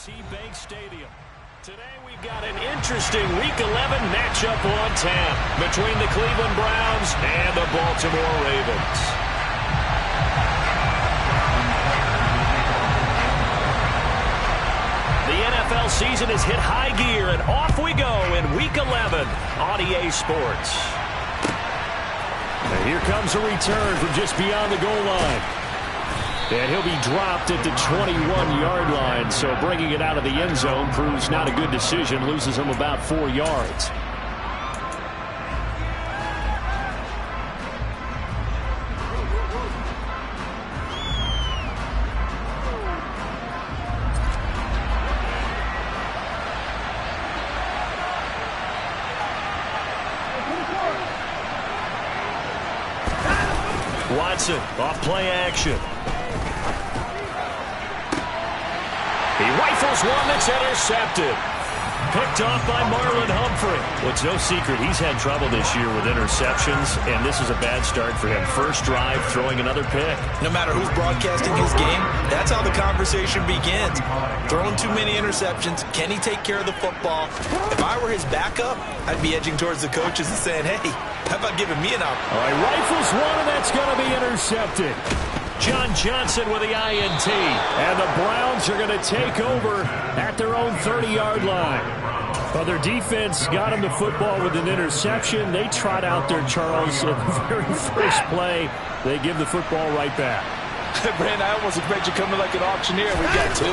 Bank Stadium. Today we've got an interesting Week 11 matchup on tap between the Cleveland Browns and the Baltimore Ravens. The NFL season has hit high gear, and off we go in Week 11 on EA Sports. And here comes a return from just beyond the goal line. And he'll be dropped at the 21-yard line, so bringing it out of the end zone proves not a good decision, loses him about 4 yards. Watson off play action. He rifles one that's intercepted. Picked off by Marlon Humphrey. Well, it's no secret he's had trouble this year with interceptions, and this is a bad start for him. First drive, throwing another pick. No matter who's broadcasting his game, that's how the conversation begins. Throwing too many interceptions. Can he take care of the football? If I were his backup, I'd be edging towards the coaches and saying, hey, how about giving me an out? All right, rifles one, and that's going to be intercepted. John Johnson with the INT. And the Browns are going to take over at their own 30-yard line. Well, their defense got him the football with an interception. They trot out there, Charles, at the very first play. They give the football right back. Brandon, I almost expect you coming like an auctioneer. We got two.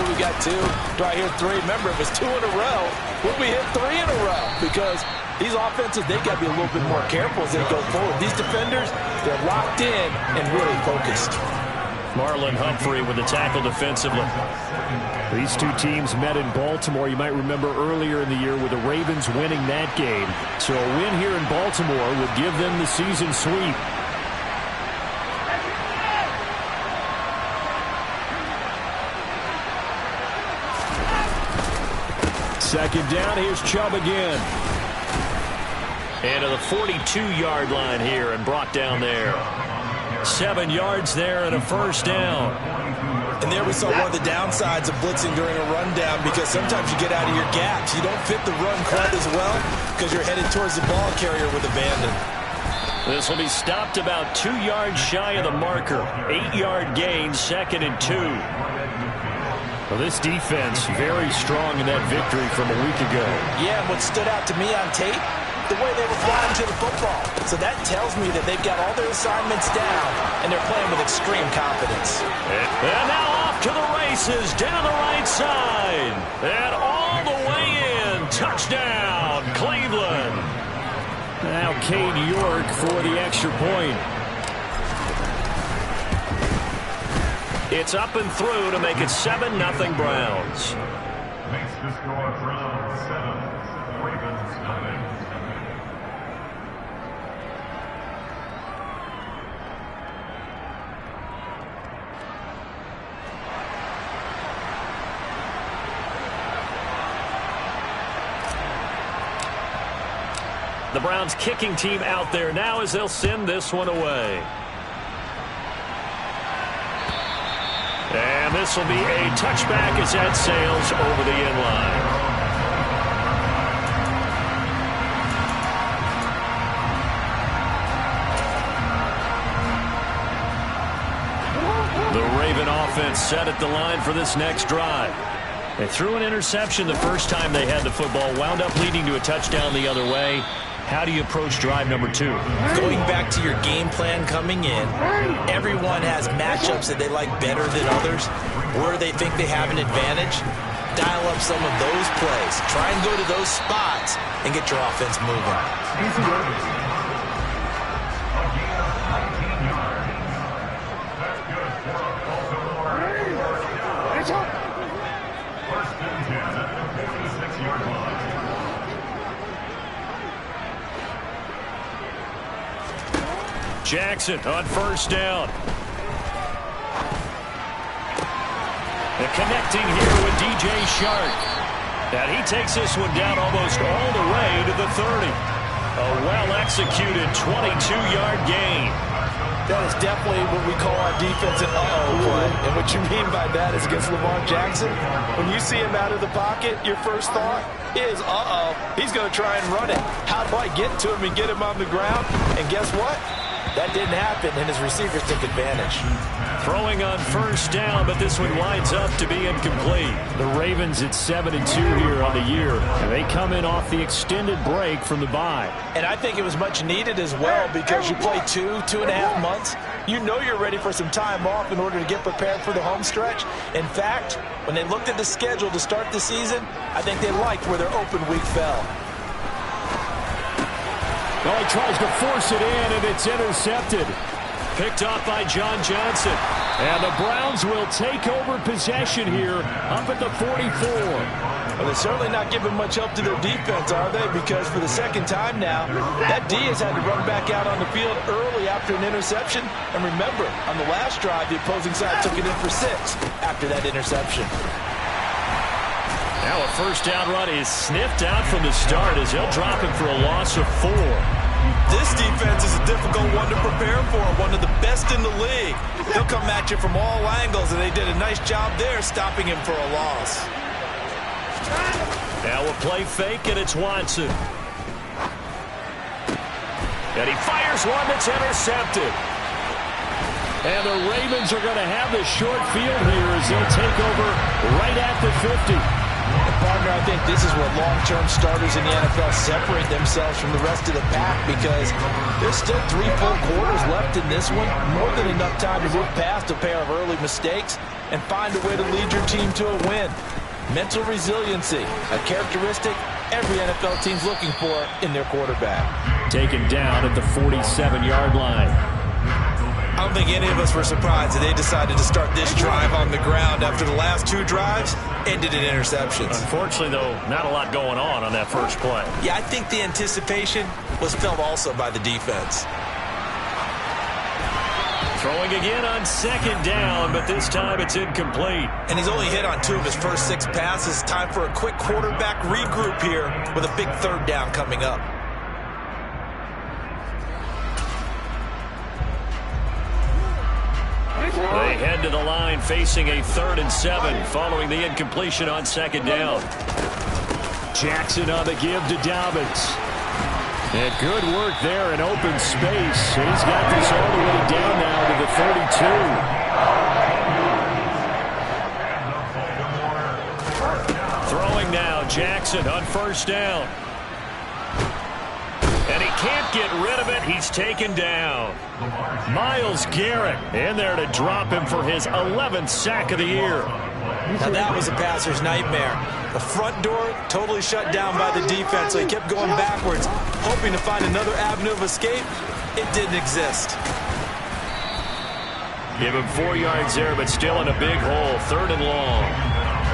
Do I hear three? Remember, it was 2 in a row. Would we hit 3 in a row? Because these offenses, they got to be a little bit more careful as they go forward. These defenders, they're locked in and really focused. Marlon Humphrey with the tackle defensively. These two teams met in Baltimore. You might remember earlier in the year with the Ravens winning that game. So a win here in Baltimore would give them the season sweep. Second down, here's Chubb again. And to the 42-yard line here and brought down there. 7 yards there and a first down. And there we saw one of the downsides of blitzing during a rundown, because sometimes you get out of your gaps. You don't fit the run quite as well because you're headed towards the ball carrier with abandon. This will be stopped about 2 yards shy of the marker. 8-yard gain, 2nd and 2. Well, this defense very strong in that victory from a week ago. Yeah, and what stood out to me on tape, the way they were flying to the football. So that tells me that they've got all their assignments down, and they're playing with extreme confidence. And now off to the races, down the right side. And all the way in. Touchdown, Cleveland. Now Cade York for the extra point. It's up and through to make it 7-0 Browns. Makes the score Browns 7, Ravens 9. The Browns kicking team out there now as they'll send this one away. And this will be a touchback as that sails over the end line. The Raven offense set at the line for this next drive. They threw an interception the first time they had the football, wound up leading to a touchdown the other way. How do you approach drive number 2? Going back to your game plan coming in, everyone has matchups that they like better than others, where they think they have an advantage. Dial up some of those plays. Try and go to those spots and get your offense moving. First and 10 at the 56-yard line. Jackson on first down. And connecting here with DJ Shark. And he takes this one down almost all the way to the 30. A well-executed 22-yard gain. That is definitely what we call our defense an uh-oh play. And what you mean by that is against Lamar Jackson, when you see him out of the pocket, your first thought is, uh-oh, he's going to try and run it. How do I get to him and get him on the ground? And guess what? That didn't happen, and his receivers took advantage. Throwing on first down, but this one winds up to be incomplete. The Ravens at 7-2 here on the year, and they come in off the extended break from the bye. And I think it was much needed as well, because you play 2.5 months. You know you're ready for some time off in order to get prepared for the home stretch. In fact, when they looked at the schedule to start the season, I think they liked where their open week fell. Well, he tries to force it in, and it's intercepted. Picked off by John Johnson. And the Browns will take over possession here up at the 44. Well, they're certainly not giving much help to their defense, are they? Because for the second time now, that D has had to run back out on the field early after an interception. And remember, on the last drive, the opposing side took it in for 6 after that interception. Now a first down run is sniffed out from the start as they'll drop him for a loss of 4. This defense is a difficult one to prepare for, one of the best in the league. They'll come at you from all angles, and they did a nice job there stopping him for a loss. Now a play fake, and it's Watson. And he fires one that's intercepted. And the Ravens are going to have the short field here as they'll take over right at the 50. Partner, I think this is where long-term starters in the NFL separate themselves from the rest of the pack, because there's still 3 full quarters left in this one. More than enough time to move past a pair of early mistakes and find a way to lead your team to a win. Mental resiliency, a characteristic every NFL team's looking for in their quarterback. Taken down at the 47-yard line. I don't think any of us were surprised that they decided to start this drive on the ground after the last 2 drives ended in interceptions. Unfortunately, though, not a lot going on that first play. Yeah, I think the anticipation was felt also by the defense. Throwing again on second down, but this time it's incomplete. And he's only hit on 2 of his first 6 passes. Time for a quick quarterback regroup here with a big 3rd down coming up. They head to the line facing a 3rd and 7 following the incompletion on second down. Jackson on the give to Dobbins. And good work there in open space. And he's got this all the way down now to the 32. Throwing now, Jackson on first down. And he can't get rid of it. He's taken down. Myles Garrett in there to drop him for his 11th sack of the year. Now that was a passer's nightmare. The front door totally shut down by the defense, so he kept going backwards, hoping to find another avenue of escape. It didn't exist. Give him 4 yards there, but still in a big hole. 3rd and long.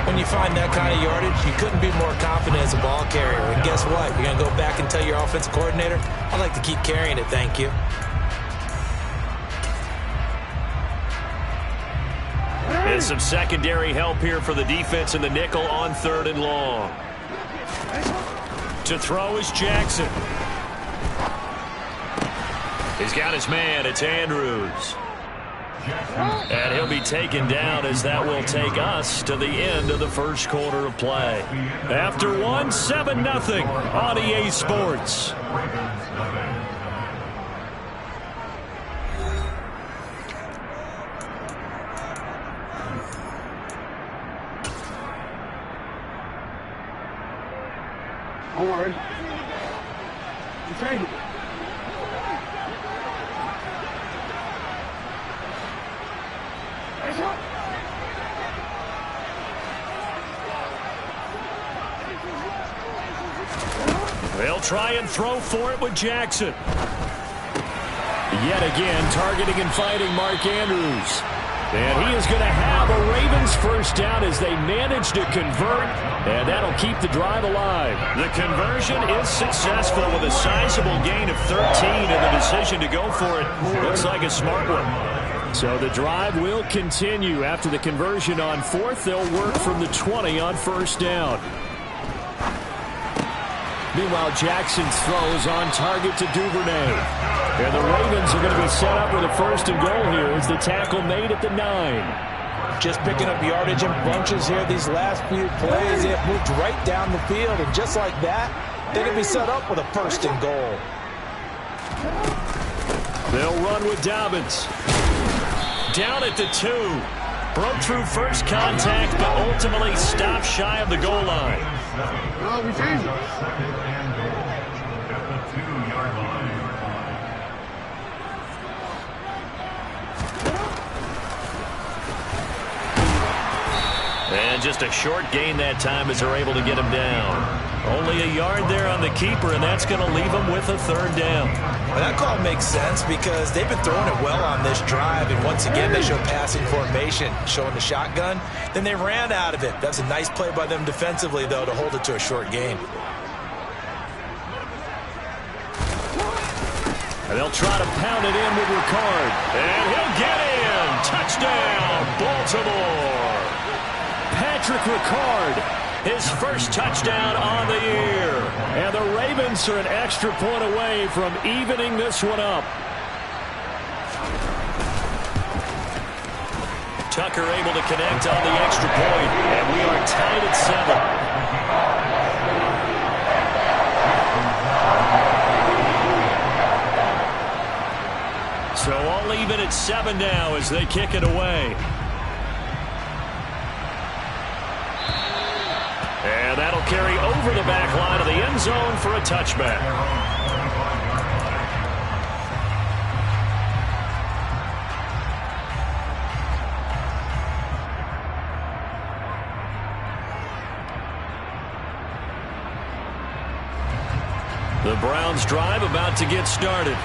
When you find that kind of yardage, you couldn't be more confident as a ball carrier. And guess what? You're going to go back and tell your offensive coordinator, I'd like to keep carrying it, thank you. And some secondary help here for the defense in the nickel on 3rd and long. To throw is Jackson. He's got his man. It's Andrews. And he'll be taken down as that will take us to the end of the first quarter of play. After one, 7-0 on EA Sports. Howard. Okay. They'll try and throw for it with Jackson. Yet again, targeting and fighting Mark Andrews. And he is going to have a Ravens first down as they manage to convert, and that'll keep the drive alive. The conversion is successful with a sizable gain of 13, and the decision to go for it looks like a smart one. So the drive will continue after the conversion on 4th. They'll work from the 20 on first down. Meanwhile, Jackson's throws on target to Duvernay. And the Ravens are going to be set up with a first and goal here as the tackle made at the 9. Just picking up yardage in bunches here. These last few plays, they have moved right down the field. And just like that, they're going to be set up with a first and goal. They'll run with Dobbins. Down at the 2. Broke through first contact, but ultimately stopped shy of the goal line. Oh, we changed it. Second and goal at the 2-yard line. And just a short gain that time as they're able to get him down. Only a yard there on the keeper, and that's going to leave him with a third down. Well, that call makes sense because they've been throwing it well on this drive, and once again they show passing formation, showing the shotgun. Then they ran out of it. That's a nice play by them defensively, though, to hold it to a short gain. And they'll try to pound it in with Ricard. And he'll get in. Touchdown, Baltimore. Patrick Ricard, his first touchdown on the year. And the Ravens are an extra point away from evening this one up. Tucker able to connect on the extra point, and we are tied at 7. So all even at 7 now as they kick it away. And that'll carry over the back line of the end zone for a touchback. The Browns drive about to get started.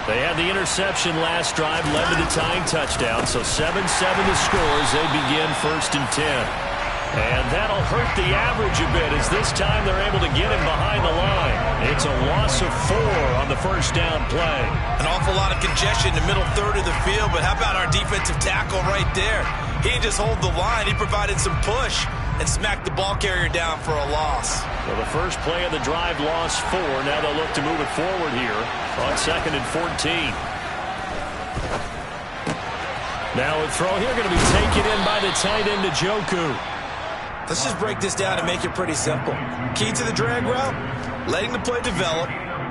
They had the interception last drive, led to the tying touchdown, so 7-7 the score as they begin 1st and 10. And that'll hurt the average a bit as this time they're able to get him behind the line. It's a loss of 4 on the first down play. An awful lot of congestion in the middle third of the field, but how about our defensive tackle right there? He didn't just hold the line, he provided some push and smacked the ball carrier down for a loss. Well, the first play of the drive lost 4. Now they'll look to move it forward here on 2nd and 14. Now a throw here going to be taken in by the tight end Njoku. Let's just break this down and make it pretty simple. Key to the drag route, letting the play develop,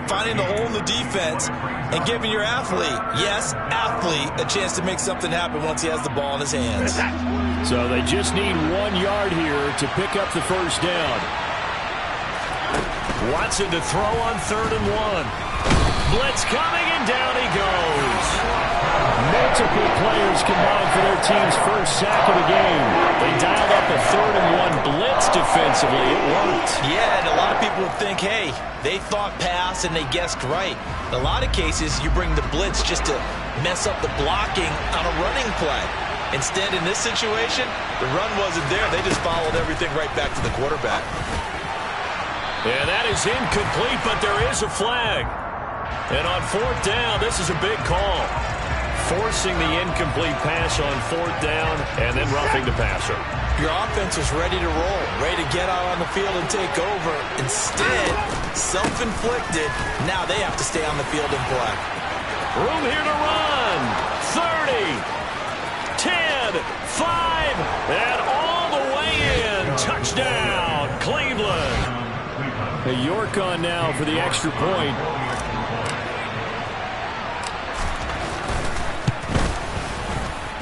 finding the hole in the defense, and giving your athlete, yes, athlete, a chance to make something happen once he has the ball in his hands. So they just need 1 yard here to pick up the first down. Watson to throw on 3rd and 1. Blitz coming, and down he goes. Multiple players combined for their team's first sack of the game. They dialed up a 3rd and 1 blitz defensively. It worked. Yeah, and a lot of people would think, hey, they thought pass and they guessed right. In a lot of cases, you bring the blitz just to mess up the blocking on a running play. Instead, in this situation, the run wasn't there. They just followed everything right back to the quarterback. And that is incomplete, but there is a flag. And on 4th down, this is a big call. Forcing the incomplete pass on 4th down and then roughing the passer. Your offense was ready to roll, ready to get out on the field and take over. Instead, self-inflicted, now they have to stay on the field and play. Room here to run. 30, 10, 5, and all the way in. Touchdown, Cleveland. York on now for the extra point.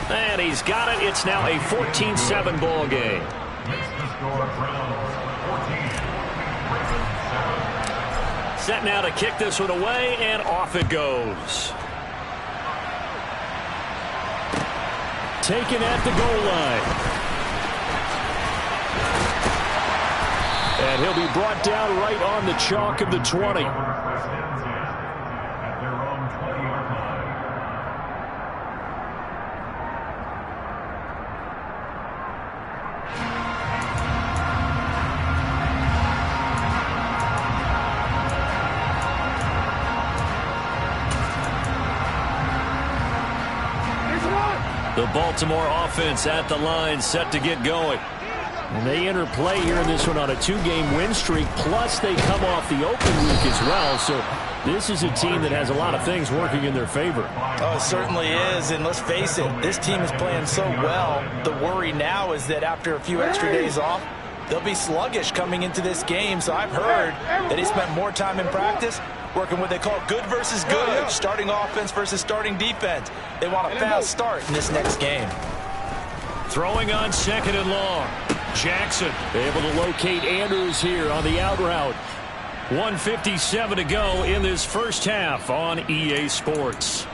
And he's got it. It's now a 14-7 ball game. Makes the score Browns 14, Ravens 7. Set now to kick this one away, and off it goes. Taken at the goal line. And he'll be brought down right on the chalk of the 20. At their own 20-yard line. The Baltimore offense at the line, set to get going. And they enter play here in this one on a 2-game win streak, plus they come off the open week as well. So this is a team that has a lot of things working in their favor. Oh, it certainly is, and let's face it, this team is playing so well. The worry now is that after a few extra days off, they'll be sluggish coming into this game. So I've heard that he spent more time in practice working what they call good versus good, starting offense versus starting defense. They want a fast start in this next game. Throwing on 2nd and long. Jackson able to locate Andrews here on the out route. 1:57 to go in this first half on EA Sports.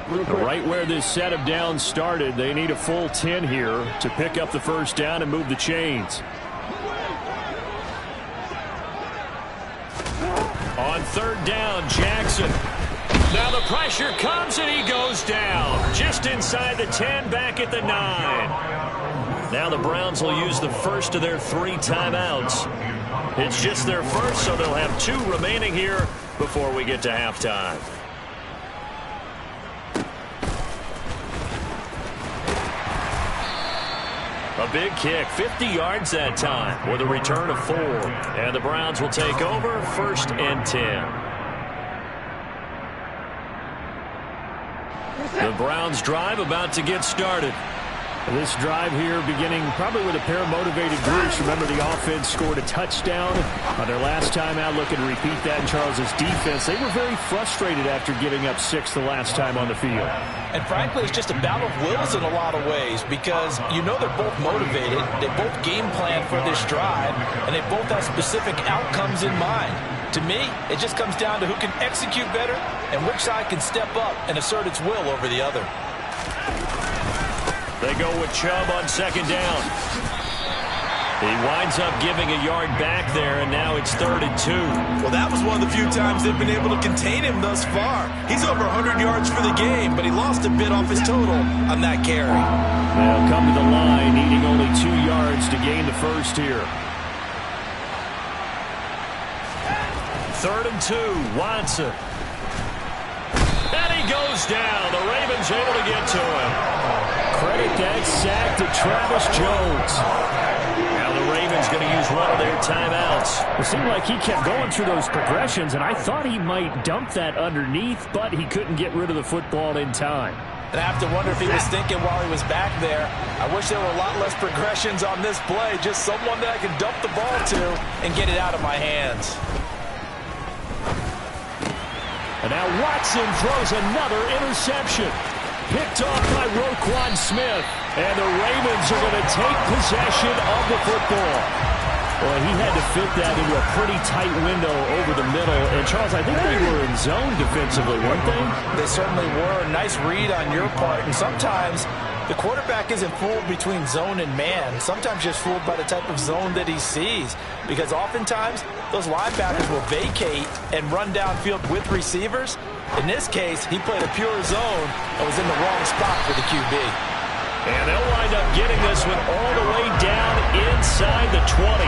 Right where this set of downs started, they need a full 10 here to pick up the first down and move the chains. On 3rd down, Jackson. Now the pressure comes and he goes down. Just inside the 10, back at the 9. Now the Browns will use the first of their 3 timeouts. It's just their first, so they'll have 2 remaining here before we get to halftime. A big kick, 50 yards that time with a return of 4. And the Browns will take over 1st and 10. The Browns drive about to get started. This drive here beginning probably with a pair of motivated groups. Remember, the offense scored a touchdown on their last time out, looking to repeat that in Charles's defense. They were very frustrated after giving up 6 the last time on the field. And frankly, it's just a battle of wills in a lot of ways because you know they're both motivated. They both game plan for this drive, and they both have specific outcomes in mind. To me, it just comes down to who can execute better and which side can step up and assert its will over the other. They go with Chubb on 2nd down. He winds up giving a yard back there, and now it's 3rd and 2. Well, that was one of the few times they've been able to contain him thus far. He's over 100 yards for the game, but he lost a bit off his total on that carry. They'll come to the line, needing only 2 yards to gain the first here. 3rd and 2, Watson. And he goes down. The Ravens able to get to him. Credit that sack to Travis Jones. Now the Ravens going to use one of their timeouts. It seemed like he kept going through those progressions, and I thought he might dump that underneath, but he couldn't get rid of the football in time. And I have to wonder if he was thinking while he was back there, I wish there were a lot less progressions on this play, just someone that I can dump the ball to and get it out of my hands. And now Watson throws another interception. Picked off by Roquan Smith. And the Ravens are going to take possession of the football. Well, he had to fit that into a pretty tight window over the middle. And, Charles, I think they were in zone defensively, weren't they? They certainly were. Nice read on your part. And sometimes the quarterback isn't fooled between zone and man. Sometimes just fooled by the type of zone that he sees. Because oftentimes those linebackers will vacate and run downfield with receivers. In this case, he played a pure zone and was in the wrong spot for the QB. And they'll wind up getting this one all the way down inside the 20.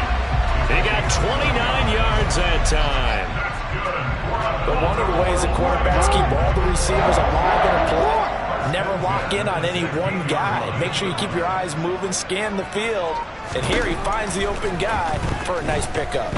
They got 29 yards that time. But one of the ways the quarterbacks keep all the receivers alive in a play, never lock in on any one guy. Make sure you keep your eyes moving, scan the field. And here he finds the open guy for a nice pickup.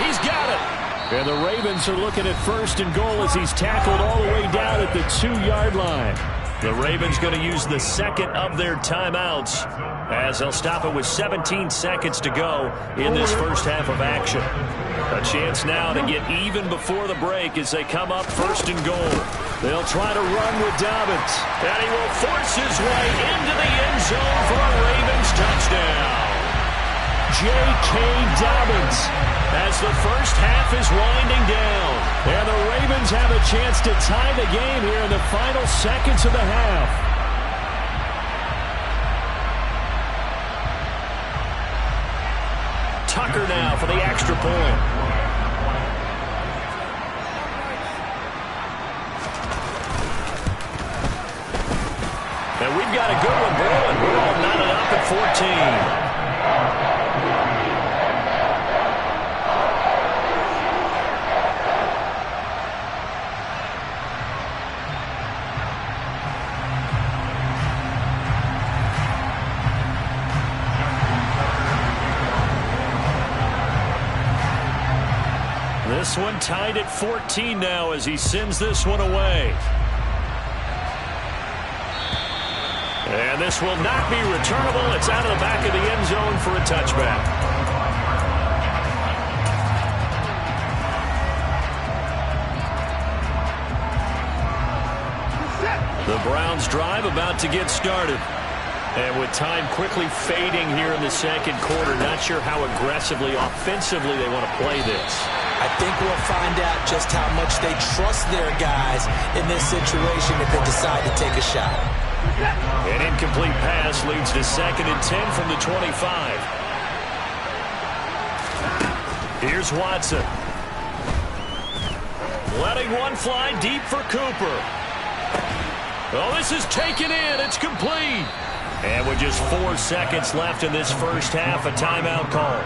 He's got it. And the Ravens are looking at 1st and goal as he's tackled all the way down at the 2-yard line. The Ravens going to use the 2nd of their timeouts as they'll stop it with 17 seconds to go in this first half of action. A chance now to get even before the break as they come up 1st and goal. They'll try to run with Dobbins. And he will force his way into the end zone for a Ravens touchdown. J.K. Dobbins as the first half is winding down. And the Ravens have a chance to tie the game here in the final seconds of the half. Tucker now for the extra point. And we've got a good one brewing. We're all knotted up at 14. This one tied at 14 now as he sends this one away. And this will not be returnable. It's out of the back of the end zone for a touchback. The Browns drive about to get started. And with time quickly fading here in the second quarter, not sure how aggressively, offensively they want to play this. I think we'll find out just how much they trust their guys in this situation if they decide to take a shot. An incomplete pass leads to 2nd and 10 from the 25. Here's Watson. Letting one fly deep for Cooper. Oh, this is taken in. It's complete. And with just 4 seconds left in this first half, a timeout call.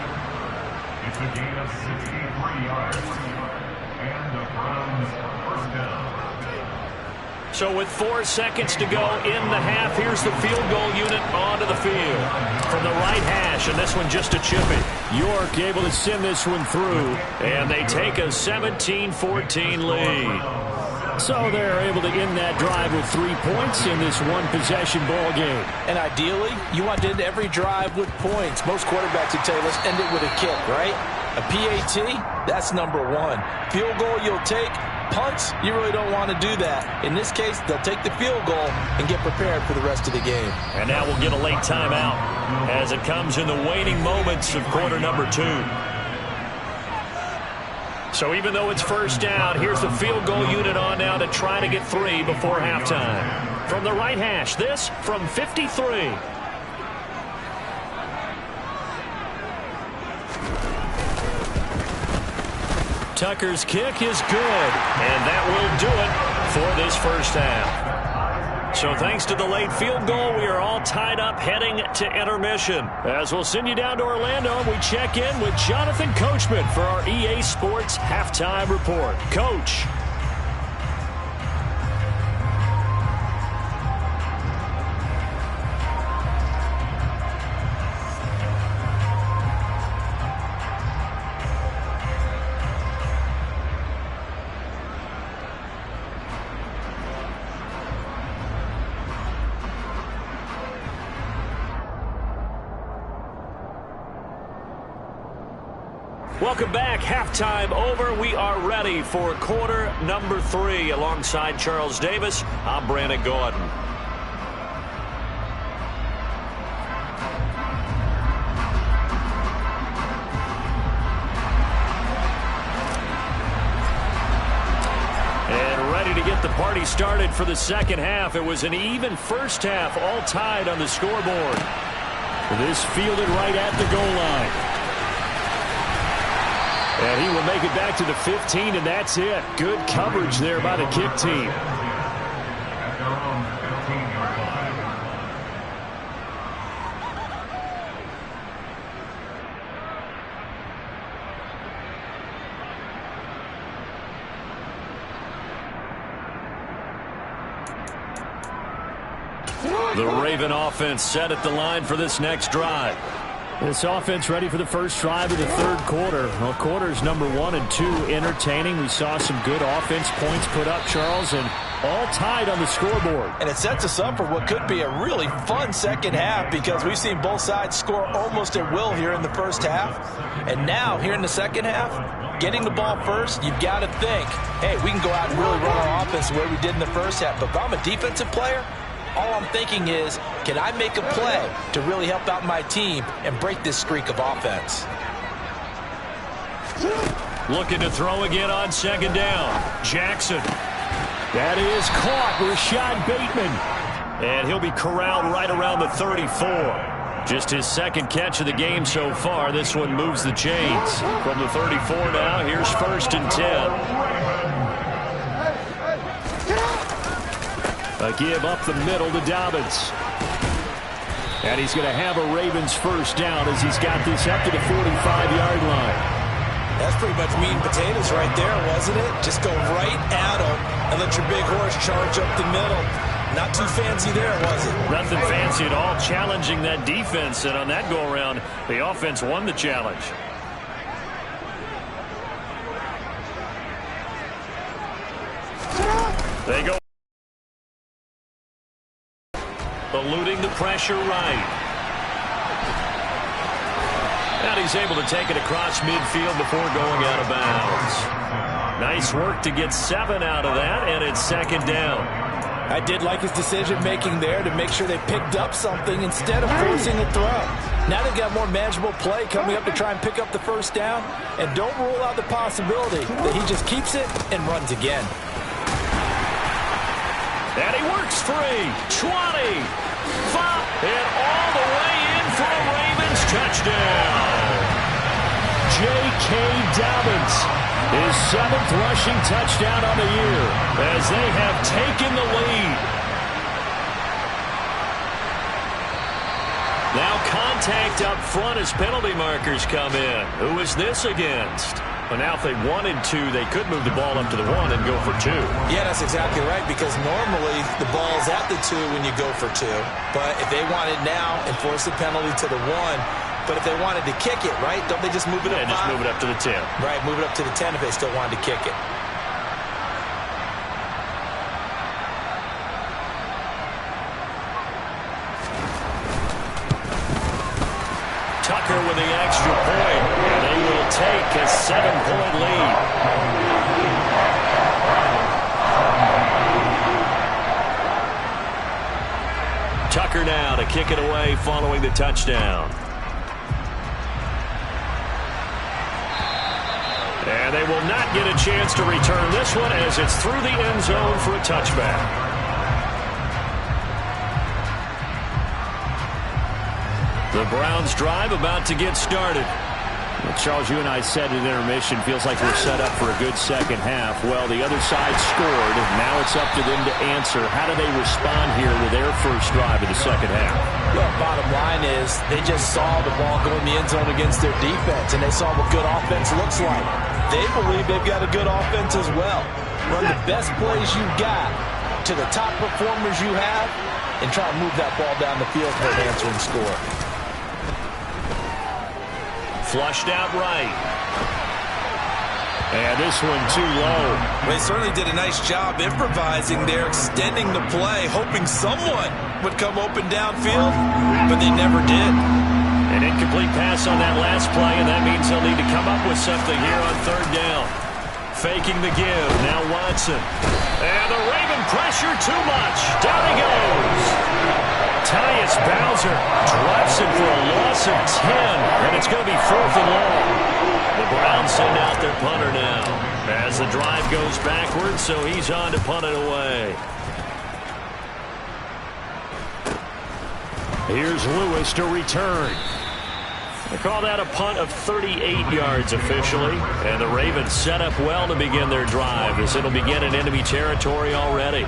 It's a gain of 63 yards. And the Browns first down. So with 4 seconds to go in the half, here's the field goal unit onto the field. From the right hash, and this one just a chippy. York able to send this one through, and they take a 17-14 lead. So they're able to end that drive with 3 points in this one-possession ball game. And ideally, you want to end every drive with points. Most quarterbacks would tell you, let's end it with a kick, right? A PAT, that's number one. Field goal you'll take. Punts, you really don't want to do that. In this case, they'll take the field goal and get prepared for the rest of the game. And now we'll get a late timeout as it comes in the waning moments of quarter number 2. So even though it's first down, here's the field goal unit on now to try to get 3 before halftime. From the right hash, this from 53. Tucker's kick is good, and that will do it for this first half. So thanks to the late field goal, we are all tied up heading to intermission. As we'll send you down to Orlando, we check in with Jonathan Coachman for our EA Sports Halftime Report. Coach. Welcome back. Halftime over. We are ready for quarter number 3. Alongside Charles Davis, I'm Brandon Gaudin. And ready to get the party started for the second half. It was an even first half, all tied on the scoreboard. This fielded right at the goal line. And he will make it back to the 15, and that's it. Good coverage there by the kick team. At their own 15-yard line. The Raven offense set at the line for this next drive. This offense ready for the first drive of the third quarter. Well, quarters number 1 and 2 entertaining. We saw some good offense points put up, Charles, and all tied on the scoreboard. And it sets us up for what could be a really fun second half because we've seen both sides score almost at will here in the first half. And now, here in the second half, getting the ball first, you've got to think, hey, we can go out and really run our offense the way we did in the first half. But if I'm a defensive player, all I'm thinking is, can I make a play to really help out my team and break this streak of offense? Looking to throw again on second down. Jackson. That is caught. Rashad Bateman. And he'll be corralled right around the 34. Just his second catch of the game so far. This one moves the chains. From the 34 now, here's 1st and 10. A give up the middle to Dobbins. And he's going to have a Ravens first down as he's got this up to the 45-yard line. That's pretty much meat and potatoes right there, wasn't it? Just go right at him and let your big horse charge up the middle. Not too fancy there, was it? Nothing fancy at all, challenging that defense. And on that go-around, the offense won the challenge. They go. Eluding the pressure right. And he's able to take it across midfield before going out of bounds. Nice work to get 7 out of that, and it's second down. I did like his decision-making there to make sure they picked up something instead of forcing a throw. Now they've got more manageable play coming up to try and pick up the first down, and don't rule out the possibility that he just keeps it and runs again. And he works free. 20, 5, and all the way in for a Ravens touchdown. J.K. Dobbins, his 7th rushing touchdown on the year as they have taken the lead. Now contact up front as penalty markers come in. Who is this against? Well, now if they wanted to, they could move the ball up to the 1 and go for 2. Yeah, that's exactly right, because normally the ball's at the 2 when you go for 2. But if they want it now, enforce the penalty to the 1. But if they wanted to kick it, right, don't they just move it up 5? Just move it up to the 10. Right, move it up to the 10 if they still wanted to kick it. Tucker with the extra point, and they will take a 7-point lead. Tucker now to kick it away following the touchdown. And they will not get a chance to return this one as it's through the end zone for a touchback. The Browns drive about to get started. Well, Charles, you and I said at intermission, feels like we're set up for a good second half. Well, the other side scored. Now it's up to them to answer. How do they respond here with their first drive of the second half? Well, bottom line is they just saw the ball go in the end zone against their defense, and they saw what good offense looks like. They believe they've got a good offense as well. Run the best plays you've got to the top performers you have and try to move that ball down the field for an answering score. Flushed out right. And this one too low. They certainly did a nice job improvising there, extending the play, hoping someone would come open downfield, but they never did. An incomplete pass on that last play, and that means they'll need to come up with something here on third down. Faking the give. Now Watson. And the Raven pressure too much. Down he goes. Tyus Bowser drops it for a loss of 10, and it's going to be 4th and long. The Browns send out their punter now as the drive goes backwards, so he's on to punt it away. Here's Lewis to return. They call that a punt of 38 yards officially, and the Ravens set up well to begin their drive as it'll begin in enemy territory already.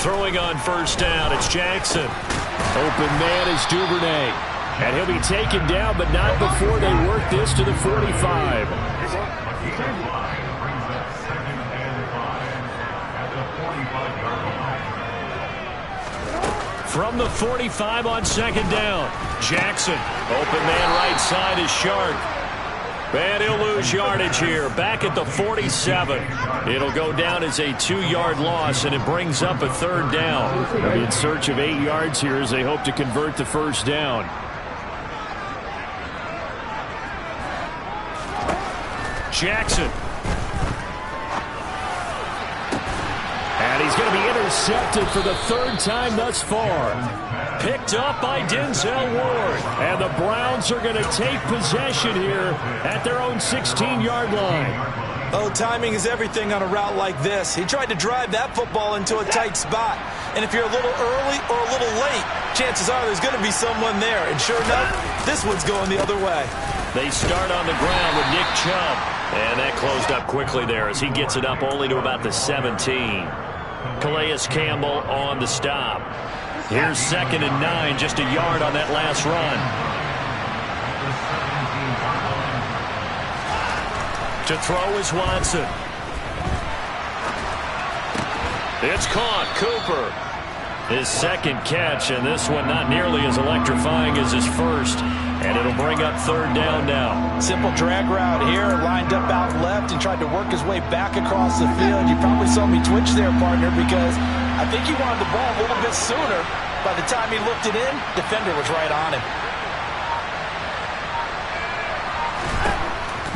Throwing on first down, it's Jackson. Open man is Duvernay. And he'll be taken down, but not before they work this to the 45. From the 45 on second down, Jackson. Open man right side is Shark. And he'll lose yardage here. Back at the 47. It'll go down as a 2-yard loss, and it brings up a third down. They'll be in search of 8 yards here as they hope to convert the first down. Jackson. And he's going to be intercepted for the 3rd time thus far. Picked up by Denzel Ward. And the Browns are going to take possession here at their own 16-yard line. Oh, timing is everything on a route like this. He tried to drive that football into a tight spot. And if you're a little early or a little late, chances are there's going to be someone there. And sure enough, this one's going the other way. They start on the ground with Nick Chubb. And that closed up quickly there as he gets it up only to about the 17. Calais Campbell on the stop. Here's 2nd and 9, just a yard on that last run. To throw is Watson. It's caught. Cooper. His second catch, and this one not nearly as electrifying as his first. And it'll bring up third down now. Simple drag route here, lined up out left and tried to work his way back across the field. You probably saw me twitch there, partner, because I think he wanted the ball a little bit sooner. By the time he looked it in, defender was right on him.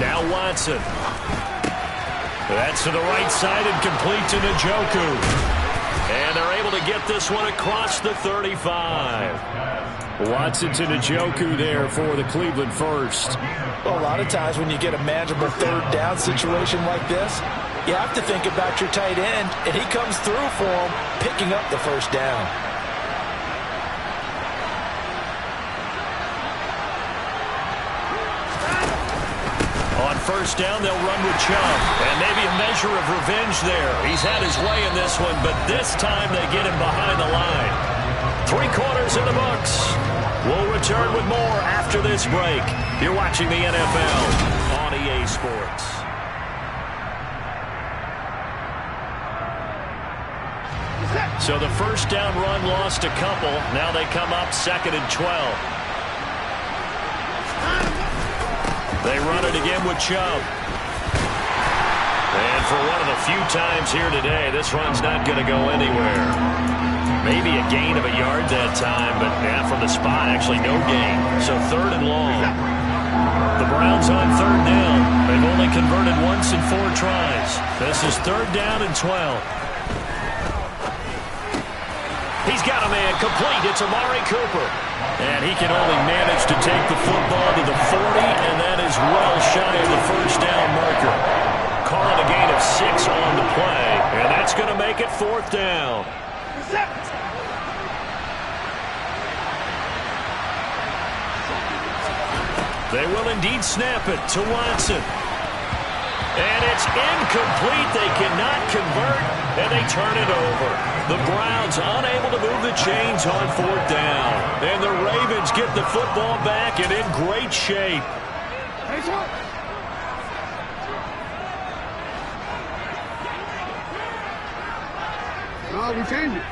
Now Watson. That's to the right side and complete to Njoku. And they're able to get this one across the 35. Watson to Njoku there for the Cleveland first. Well, a lot of times when you get a manageable third down situation like this, you have to think about your tight end, and he comes through for him, picking up the first down. On first down, they'll run with Chubb. And maybe a measure of revenge there. He's had his way in this one, but this time they get him behind the line. 3 quarters in the books. We'll return with more after this break. You're watching the NFL on EA Sports. So the first down run lost a couple. Now they come up 2nd and 12. They run it again with Chubb. And for one of the few times here today, this run's not going to go anywhere. Maybe a gain of a yard that time, but from the spot, actually no gain. So 3rd and long. The Browns on 3rd down. They've only converted once in 4 tries. This is 3rd down and 12. He's got a man complete. It's Amari Cooper. And he can only manage to take the football to the 40, and that is well shy of the first down marker. Calling a gain of 6 on the play, and that's going to make it 4th down. They will indeed snap it to Watson. And it's incomplete. They cannot convert, and they turn it over. The Browns unable to move the chains on 4th down. And the Ravens get the football back and in great shape. No, we changed it.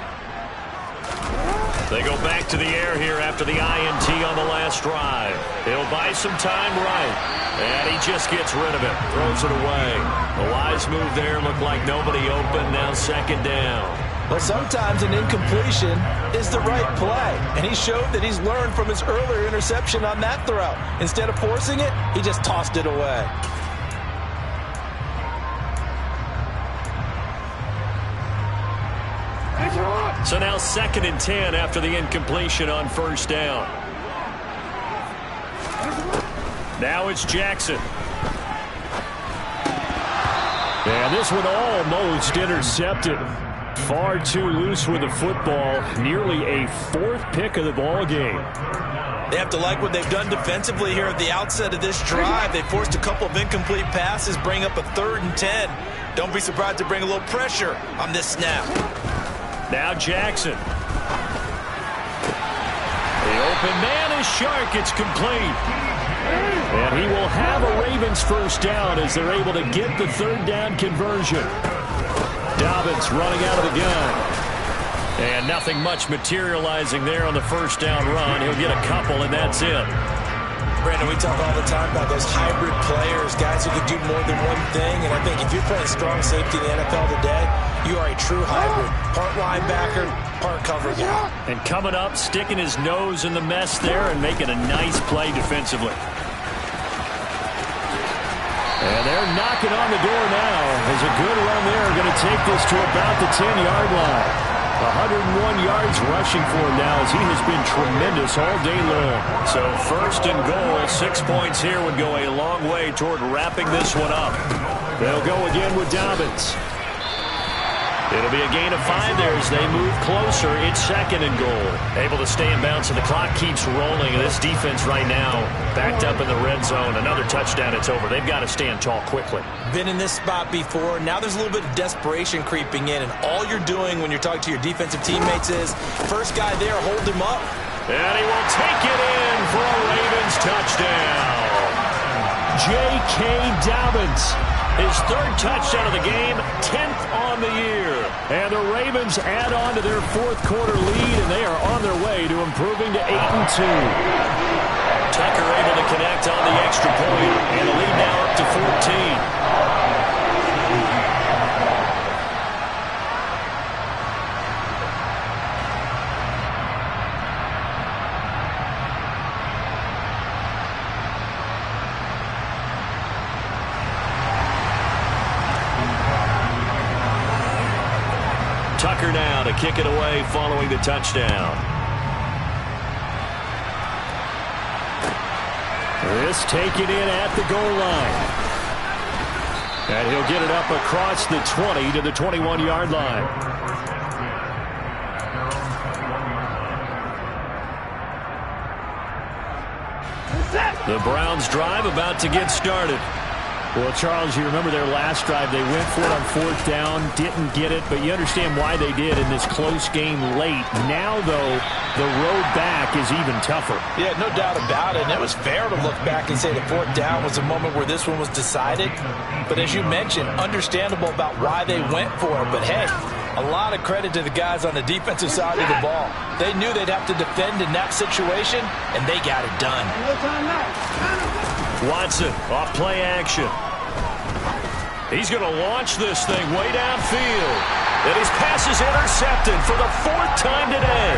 They go back to the air here after the INT on the last drive. He'll buy some time right. And he just gets rid of it. Throws it away. A wise move there. Looked like nobody open. Now 2nd down. But sometimes an incompletion is the right play. And he showed that he's learned from his earlier interception on that throw. Instead of forcing it, he just tossed it away. So now 2nd and 10 after the incompletion on first down. Now it's Jackson. And this one almost intercepted. Far too loose with the football. Nearly a 4th pick of the ball game. They have to like what they've done defensively here at the outset of this drive. They forced a couple of incomplete passes, bring up a 3rd and 10. Don't be surprised to bring a little pressure on this snap. Now Jackson. The open man is Shark. It's complete. And he will have a Ravens first down as they're able to get the 3rd down conversion. Dobbins running out of the gun. And nothing much materializing there on the first down run. He'll get a couple, and that's it. Brandon, we talk all the time about those hybrid players, guys who can do more than one thing. And I think if you're playing strong safety in the NFL today, you are a true hybrid. Part linebacker, part cover guy. And coming up, sticking his nose in the mess there and making a nice play defensively. And they're knocking on the door now. There's a good run there. Going to take this to about the 10-yard line. 101 yards rushing for him now as he has been tremendous all day long. So 1st and goal, 6 points here would go a long way toward wrapping this one up. They'll go again with Dobbins. It'll be a gain of 5 there as they move closer. It's 2nd and goal. Able to stay in bounds, and the clock keeps rolling. This defense right now backed up in the red zone. Another touchdown, it's over. They've got to stand tall quickly. Been in this spot before. Now there's a little bit of desperation creeping in, and all you're doing when you're talking to your defensive teammates is, first guy there, hold him up. And he will take it in for a Ravens touchdown. J.K. Dobbins His third touchdown of the game, 10th on the year. And the Ravens add on to their fourth quarter lead, and they are on their way to improving to 8-2. Tucker able to connect on the extra point, and the lead now up to 14. Tucker now to kick it away following the touchdown. This taken in at the goal line. And he'll get it up across the 20 to the 21-yard line. The Browns drive about to get started. Well, Charles, you remember their last drive. They went for it on fourth down, didn't get it, but you understand why they did in this close game late. Now, though, the road back is even tougher. Yeah, no doubt about it. And it was fair to look back and say the fourth down was a moment where this one was decided. But as you mentioned, understandable about why they went for it. But, hey, a lot of credit to the guys on the defensive side of the ball. They knew they'd have to defend in that situation, and they got it done. Watson off play action. He's going to launch this thing way downfield. And his pass is intercepted for the fourth time today.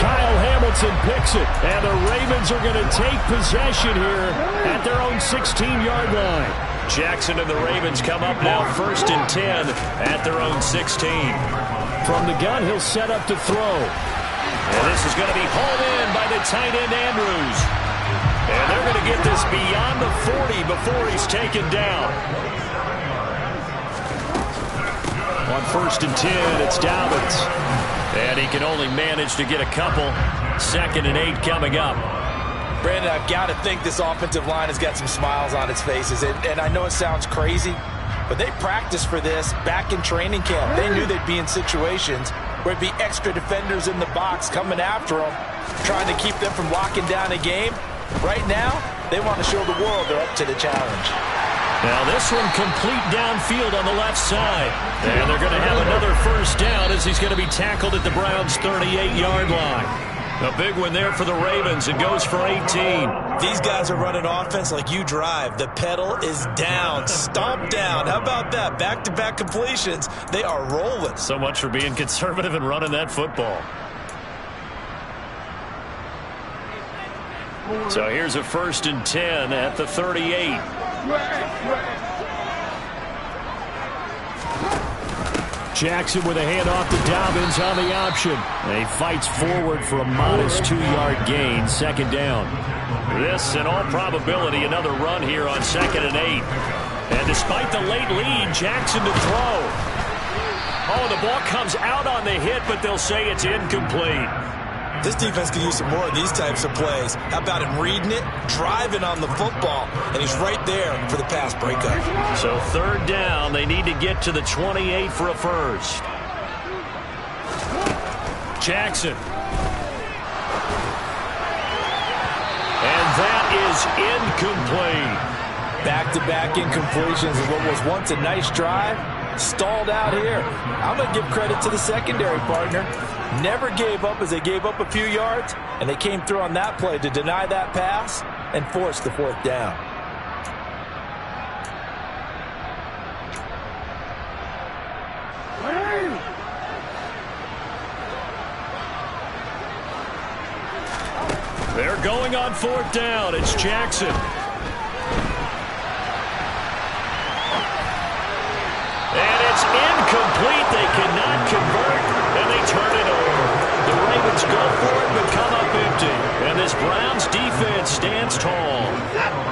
Kyle Hamilton picks it, and the Ravens are going to take possession here at their own 16-yard line. Jackson and the Ravens come up now 1st and 10 at their own 16. From the gun, he'll set up to throw. And this is going to be hauled in by the tight end Andrews. And they're going to get this beyond the 40 before he's taken down. On 1st and 10, it's Dobbins. And he can only manage to get a couple. 2nd and 8 coming up. Brandon, I've got to think this offensive line has got some smiles on its faces. And I know it sounds crazy, but they practiced for this back in training camp. They knew they'd be in situations where it'd be extra defenders in the box coming after them, trying to keep them from locking down a game. Right now, they want to show the world they're up to the challenge. Now this one complete downfield on the left side. And they're going to have another first down as he's going to be tackled at the Browns' 38-yard line. A big one there for the Ravens. It goes for 18. These guys are running offense like you drive. The pedal is down, stomp down. How about that? Back-to-back completions. They are rolling. So much for being conservative and running that football. So here's a 1st and 10 at the 38. Jackson with a handoff to Dobbins on the option. And he fights forward for a modest 2-yard gain. 2nd down. This, in all probability, another run here on 2nd and 8. And despite the late lead, Jackson to throw. Oh, the ball comes out on the hit, but they'll say it's incomplete. This defense could use some more of these types of plays. How about him reading it, driving on the football, and he's right there for the pass breakup. So 3rd down, they need to get to the 28 for a first. Jackson. And that is incomplete. Back-to-back incompletions of what was once a nice drive. Stalled out here. I'm going to give credit to the secondary partner. Never gave up as they gave up a few yards, and they came through on that play to deny that pass and force the 4th down. They're going on 4th down. It's Jackson. And it's incomplete. They cannot convert, and they turn it over. The Ravens go for it, but come up empty. And this Browns defense stands tall.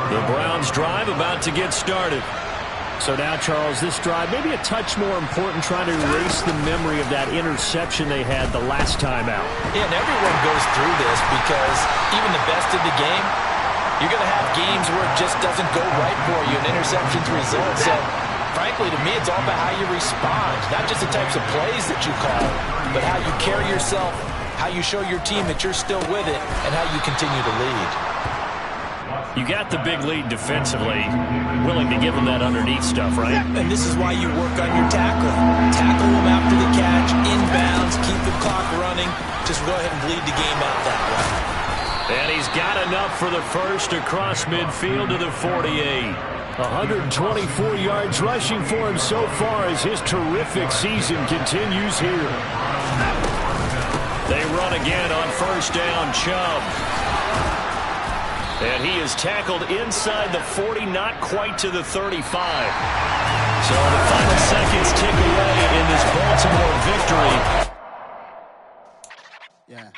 The Browns drive about to get started. So now, Charles, this drive maybe a touch more important, trying to erase the memory of that interception they had the last time out. Yeah, and everyone goes through this because even the best of the game, you're going to have games where it just doesn't go right for you, and interceptions result. So, frankly, to me, it's all about how you respond, not just the types of plays that you call, but how you carry yourself, how you show your team that you're still with it, and how you continue to lead. You got the big lead defensively, willing to give them that underneath stuff, right? And this is why you work on your tackling. Tackle them after the catch, inbounds, keep the clock running. Just go ahead and bleed the game out that way. And he's got enough for the first across midfield to the 48. 124 yards rushing for him so far as his terrific season continues here. They run again on first down, Chubb. And he is tackled inside the 40, not quite to the 35. So the final seconds tick away in this Baltimore victory. Yeah.